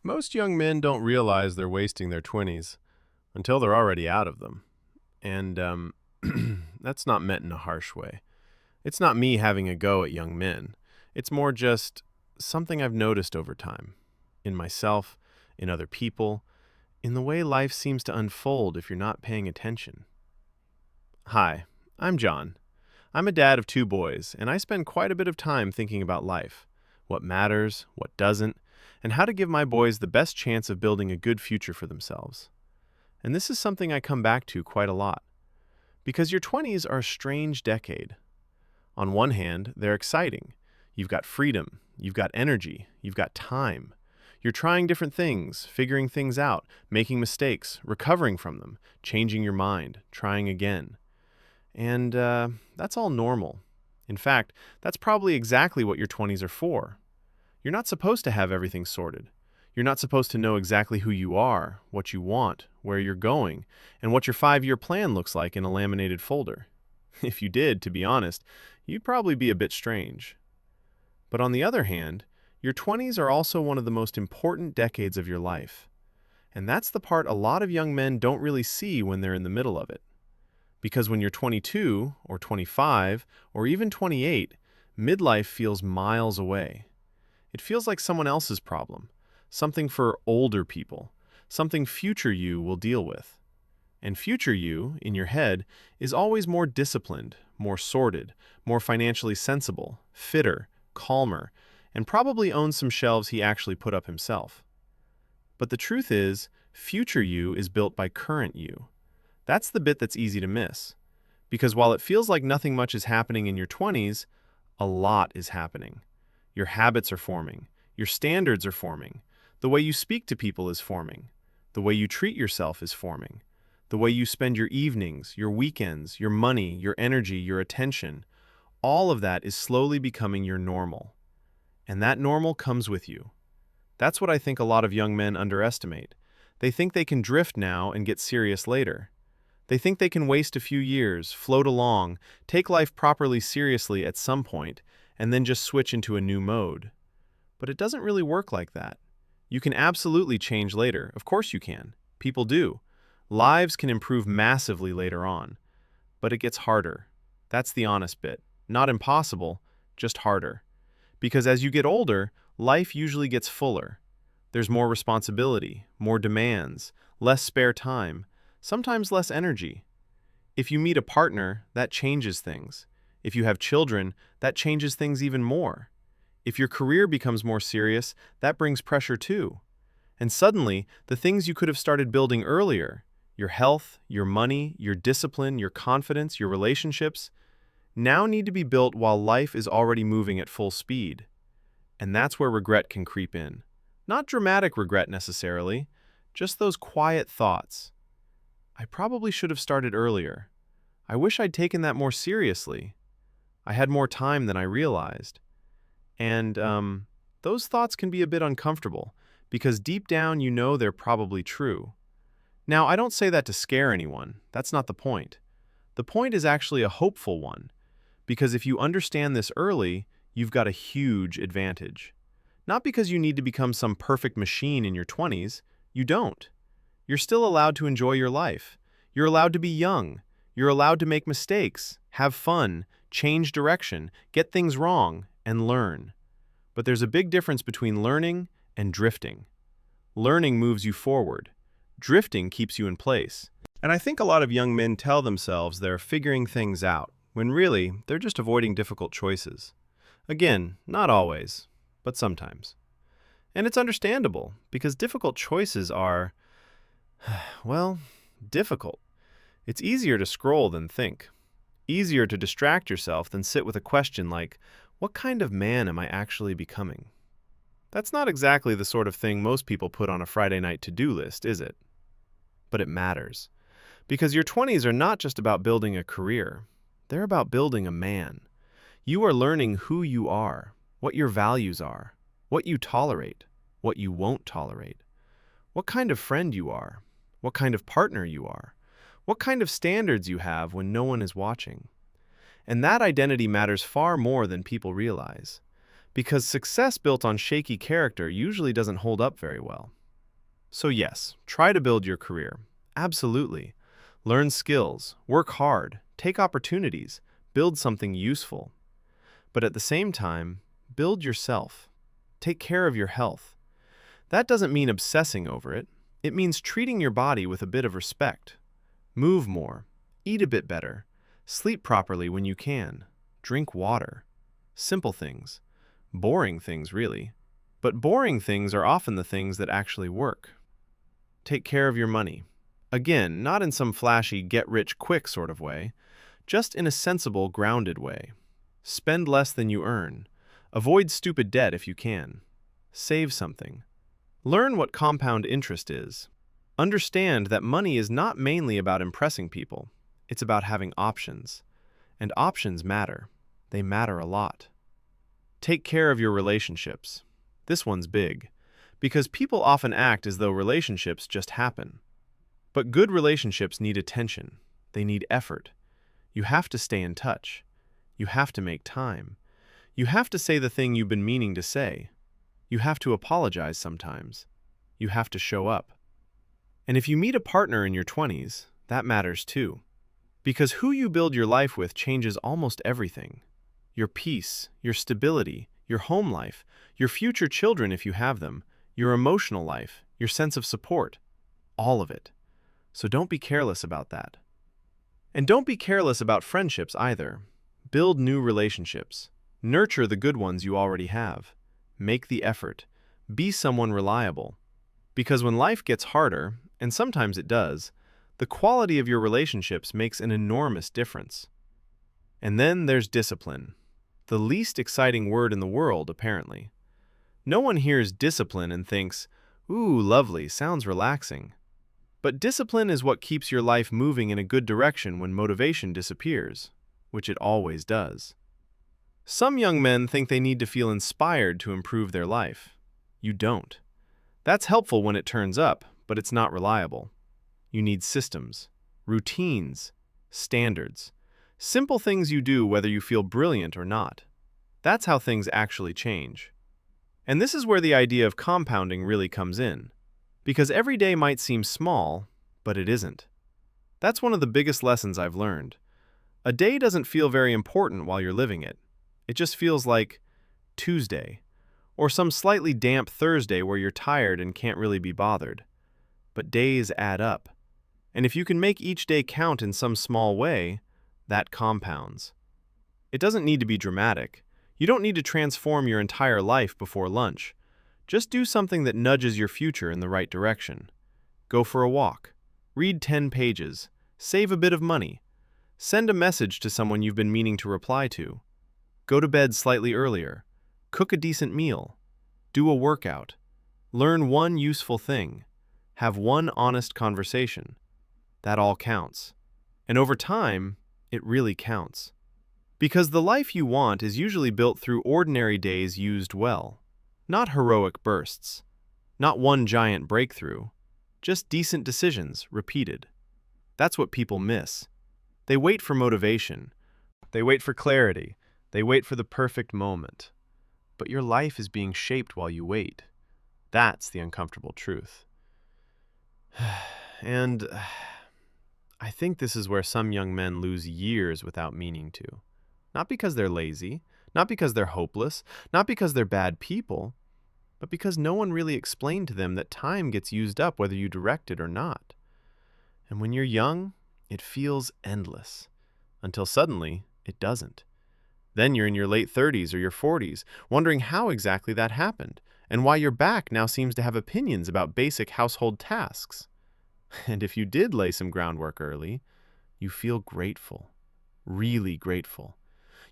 Most young men don't realize they're wasting their 20s until they're already out of them. And that's not meant in a harsh way. It's not me having a go at young men. It's more just something I've noticed over time in myself, in other people, in the way life seems to unfold if you're not paying attention. Hi, I'm John. I'm a dad of two boys, and I spend quite a bit of time thinking about life, what matters, what doesn't, and how to give my boys the best chance of building a good future for themselves. And this is something I come back to quite a lot, because your 20s are a strange decade. On one hand, they're exciting. You've got freedom, you've got energy, you've got time. You're trying different things, figuring things out, making mistakes, recovering from them, changing your mind, trying again. And that's all normal. In fact, that's probably exactly what your 20s are for. You're not supposed to have everything sorted. You're not supposed to know exactly who you are, what you want, where you're going, and what your 5-year plan looks like in a laminated folder. If you did, to be honest, you'd probably be a bit strange. But on the other hand, your 20s are also one of the most important decades of your life. And that's the part a lot of young men don't really see when they're in the middle of it. Because when you're 22, or 25, or even 28, midlife feels miles away. It feels like someone else's problem, something for older people, something future you will deal with. And future you, in your head, is always more disciplined, more sorted, more financially sensible, fitter, calmer, and probably owns some shelves he actually put up himself. But the truth is, future you is built by current you. That's the bit that's easy to miss. Because while it feels like nothing much is happening in your 20s, a lot is happening. Your habits are forming. Your standards are forming. The way you speak to people is forming. The way you treat yourself is forming. The way you spend your evenings, your weekends, your money, your energy, your attention, all of that is slowly becoming your normal. And that normal comes with you. That's what I think a lot of young men underestimate. They think they can drift now and get serious later. They think they can waste a few years, float along, take life properly seriously at some point, and then just switch into a new mode. But it doesn't really work like that. You can absolutely change later. Of course you can. People do. Lives can improve massively later on. But it gets harder. That's the honest bit. Not impossible, just harder. Because as you get older, life usually gets fuller. There's more responsibility, more demands, less spare time, sometimes less energy. If you meet a partner, that changes things. If you have children, that changes things even more. If your career becomes more serious, that brings pressure too. And suddenly, the things you could have started building earlier, your health, your money, your discipline, your confidence, your relationships, now need to be built while life is already moving at full speed. And that's where regret can creep in. Not dramatic regret necessarily, just those quiet thoughts. I probably should have started earlier. I wish I'd taken that more seriously. I had more time than I realized. And those thoughts can be a bit uncomfortable, because deep down you know they're probably true. Now, I don't say that to scare anyone. That's not the point. The point is actually a hopeful one, because if you understand this early, you've got a huge advantage. Not because you need to become some perfect machine in your 20s. You don't. You're still allowed to enjoy your life. You're allowed to be young. You're allowed to make mistakes, have fun, change direction, get things wrong, and learn. But there's a big difference between learning and drifting. Learning moves you forward. Drifting keeps you in place. And I think a lot of young men tell themselves they're figuring things out, when really, they're just avoiding difficult choices. Again, not always, but sometimes. And it's understandable, because difficult choices are, well, difficult. It's easier to scroll than think. Easier to distract yourself than sit with a question like, what kind of man am I actually becoming? That's not exactly the sort of thing most people put on a Friday night to-do list, is it? But it matters. Because your 20s are not just about building a career. They're about building a man. You are learning who you are, what your values are, what you tolerate, what you won't tolerate, what kind of friend you are, what kind of partner you are, what kind of standards you have when no one is watching. And that identity matters far more than people realize, because success built on shaky character usually doesn't hold up very well. So yes, try to build your career. Absolutely. Learn skills, work hard, take opportunities, build something useful. But at the same time, build yourself. Take care of your health. That doesn't mean obsessing over it. It means treating your body with a bit of respect. Move more, eat a bit better, sleep properly when you can, drink water. Simple things. Boring things, really. But boring things are often the things that actually work. Take care of your money. Again, not in some flashy get-rich-quick sort of way, just in a sensible, grounded way. Spend less than you earn. Avoid stupid debt if you can. Save something. Learn what compound interest is. Understand that money is not mainly about impressing people. It's about having options. And options matter. They matter a lot. Take care of your relationships. This one's big, because people often act as though relationships just happen. But good relationships need attention. They need effort. You have to stay in touch. You have to make time. You have to say the thing you've been meaning to say. You have to apologize sometimes. You have to show up. And if you meet a partner in your 20s, that matters too. Because who you build your life with changes almost everything. Your peace, your stability, your home life, your future children if you have them, your emotional life, your sense of support. All of it. So don't be careless about that. And don't be careless about friendships either. Build new relationships. Nurture the good ones you already have. Make the effort. Be someone reliable. Because when life gets harder, and sometimes it does, the quality of your relationships makes an enormous difference. And then there's discipline. The least exciting word in the world, apparently. No one hears discipline and thinks, "Ooh, lovely, sounds relaxing." But discipline is what keeps your life moving in a good direction when motivation disappears, which it always does. Some young men think they need to feel inspired to improve their life. You don't. That's helpful when it turns up, but it's not reliable. You need systems, routines, standards, simple things you do whether you feel brilliant or not. That's how things actually change. And this is where the idea of compounding really comes in. Because every day might seem small, but it isn't. That's one of the biggest lessons I've learned. A day doesn't feel very important while you're living it. It just feels like Tuesday, or some slightly damp Thursday where you're tired and can't really be bothered. But days add up. And if you can make each day count in some small way, that compounds. It doesn't need to be dramatic. You don't need to transform your entire life before lunch. Just do something that nudges your future in the right direction. Go for a walk. Read 10 pages. Save a bit of money. Send a message to someone you've been meaning to reply to. Go to bed slightly earlier. Cook a decent meal. Do a workout. Learn one useful thing. Have one honest conversation. That all counts. And over time, it really counts. Because the life you want is usually built through ordinary days used well. Not heroic bursts. Not one giant breakthrough. Just decent decisions, repeated. That's what people miss. They wait for motivation. They wait for clarity. They wait for the perfect moment. But your life is being shaped while you wait. That's the uncomfortable truth. And I think this is where some young men lose years without meaning to. Not because they're lazy, not because they're hopeless, not because they're bad people, but because no one really explained to them that time gets used up whether you direct it or not. And when you're young, it feels endless, until suddenly it doesn't. Then you're in your late 30s or your 40s, wondering how exactly that happened, and why your back now seems to have opinions about basic household tasks. And if you did lay some groundwork early, you feel grateful, really grateful.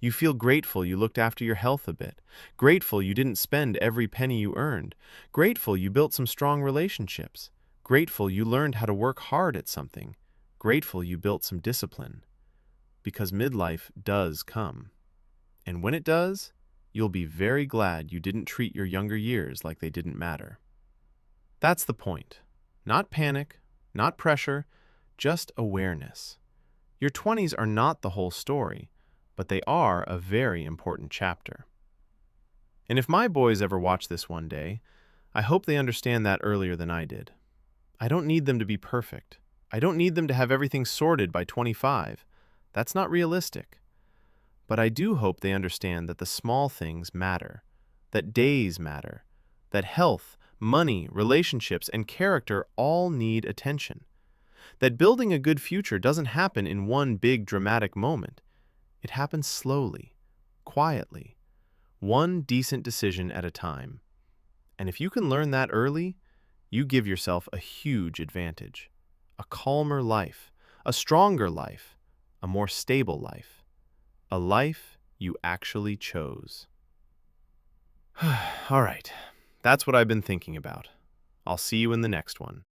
You feel grateful you looked after your health a bit, grateful you didn't spend every penny you earned, grateful you built some strong relationships, grateful you learned how to work hard at something, grateful you built some discipline. Because midlife does come. And when it does, you'll be very glad you didn't treat your younger years like they didn't matter. That's the point. Not panic, not pressure, just awareness. Your 20s are not the whole story, but they are a very important chapter. And if my boys ever watch this one day, I hope they understand that earlier than I did. I don't need them to be perfect. I don't need them to have everything sorted by 25. That's not realistic. But I do hope they understand that the small things matter, that days matter, that health, money, relationships, and character all need attention. That building a good future doesn't happen in one big dramatic moment. It happens slowly, quietly, one decent decision at a time. And if you can learn that early, you give yourself a huge advantage. A calmer life, a stronger life, a more stable life. A life you actually chose. All right, that's what I've been thinking about. I'll see you in the next one.